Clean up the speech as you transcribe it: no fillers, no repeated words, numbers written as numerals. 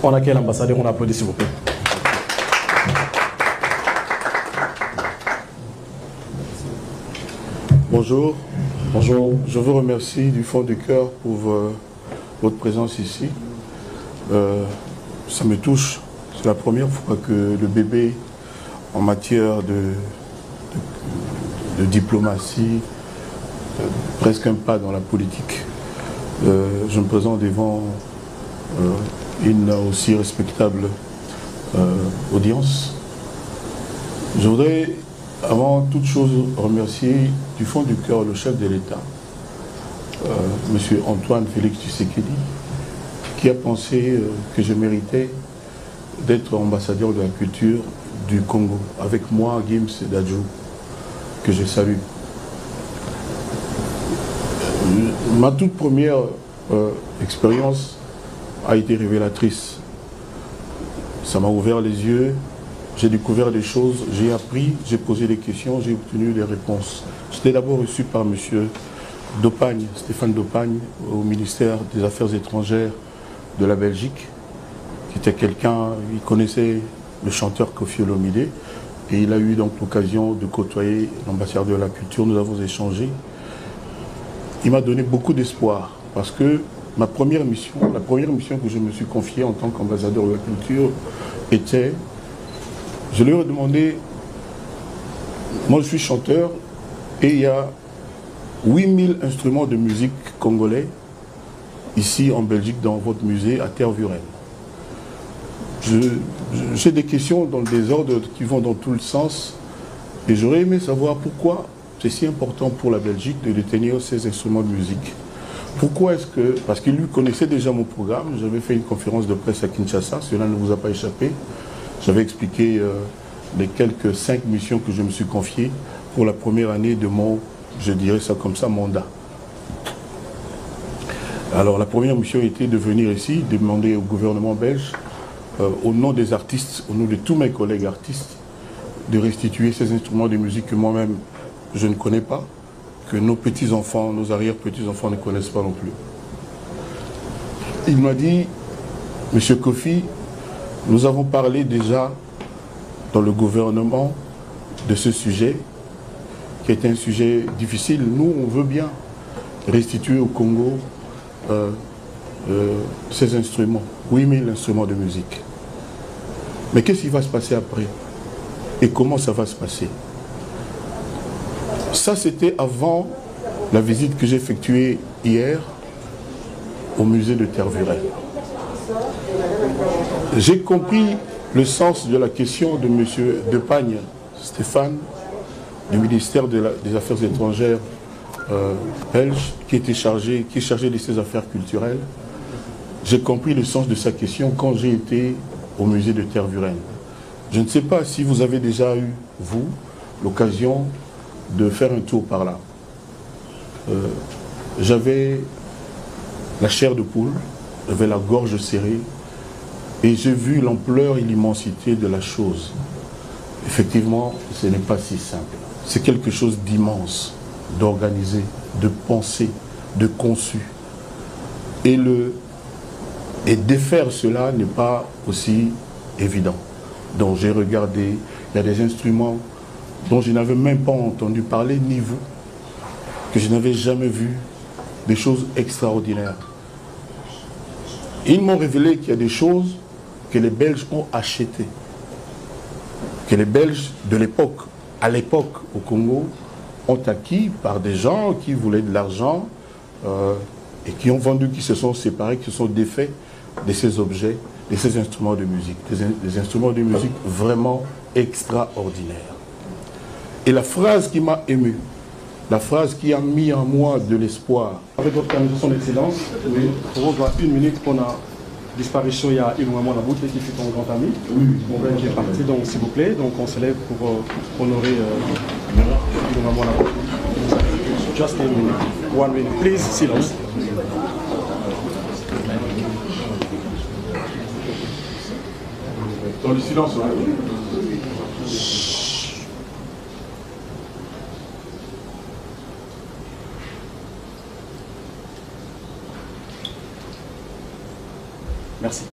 On accueille l'ambassadeur, on applaudit s'il vous plaît. Bonjour. Bonjour. Je vous remercie du fond du cœur pour votre présence ici. Ça me touche. C'est la première fois que le bébé, en matière de diplomatie, presque un pas dans la politique. Je me présente devant une aussi respectable audience. Je voudrais, avant toute chose, remercier du fond du cœur le chef de l'État, M. Antoine Félix Tshisekedi, qui a pensé que je méritais d'être ambassadeur de la culture du Congo, avec moi, Gims Dadjou, que je salue. Ma toute première expérience a été révélatrice. Ça m'a ouvert les yeux, j'ai découvert des choses, j'ai appris, j'ai posé des questions, j'ai obtenu des réponses. J'étais d'abord reçu par M. Dopagne, Stéphane Dopagne, au ministère des Affaires étrangères de la Belgique, qui était quelqu'un, il connaissait le chanteur Kofi Olomide, et il a eu donc l'occasion de côtoyer l'ambassadeur de la culture, nous avons échangé. Il m'a donné beaucoup d'espoir, parce que la première mission que je me suis confiée en tant qu'ambassadeur de la culture était, je lui ai demandé, moi je suis chanteur, et il y a 8000 instruments de musique congolais, ici en Belgique, dans votre musée, à Tervuren. J'ai des questions dans le désordre qui vont dans tout le sens, et j'aurais aimé savoir pourquoi c'est si important pour la Belgique de détenir ces instruments de musique. Pourquoi est-ce que... Parce qu'il lui connaissait déjà mon programme, j'avais fait une conférence de presse à Kinshasa, cela ne vous a pas échappé. J'avais expliqué les quelques 5 missions que je me suis confiées pour la première année de mon, je dirais ça comme ça, mandat. Alors la première mission était de venir ici, de demander au gouvernement belge, au nom des artistes, au nom de tous mes collègues artistes, de restituer ces instruments de musique que moi-même je ne connais pas, que nos petits-enfants, nos arrière-petits-enfants ne connaissent pas non plus. Il m'a dit, Monsieur Kofi, nous avons parlé déjà dans le gouvernement de ce sujet, qui est un sujet difficile. Nous, on veut bien restituer au Congo ces instruments, 8000 instruments de musique. Mais qu'est-ce qui va se passer après? Et comment ça va se passer? Ça, c'était avant la visite que j'ai effectuée hier au musée de Tervuren. J'ai compris le sens de la question de M. Depagne, Stéphane, du ministère des Affaires étrangères belge, qui est chargé de ces affaires culturelles. J'ai compris le sens de sa question quand j'ai été au musée de Tervuren. Je ne sais pas si vous avez déjà eu, vous, l'occasion de faire un tour par là. J'avais la chair de poule, j'avais la gorge serrée, et j'ai vu l'ampleur et l'immensité de la chose. Effectivement, ce n'est pas si simple. C'est quelque chose d'immense, d'organisé, de pensé, de conçu. Et défaire cela n'est pas aussi évident. Donc j'ai regardé, il y a des instruments dont je n'avais même pas entendu parler, ni vous, que je n'avais jamais vu, des choses extraordinaires. Ils m'ont révélé qu'il y a des choses que les Belges ont achetées, que les Belges de l'époque, à l'époque au Congo, ont acquis par des gens qui voulaient de l'argent et qui ont vendu, qui se sont séparés, qui se sont défaits de ces objets, de ces instruments de musique, des instruments de musique vraiment extraordinaires. Et la phrase qui m'a ému, la phrase qui a mis en moi de l'espoir. Avec votre permission, Son Excellence, oui, pour vous, une minute qu'on a disparition, il y a Ilungamon Labouté qui fut ton grand ami, qui est parti, donc s'il vous plaît, donc on se lève pour honorer Ilungamon Labouté. Just a minute, 1 minute, please, silence. Dans le silence, Merci.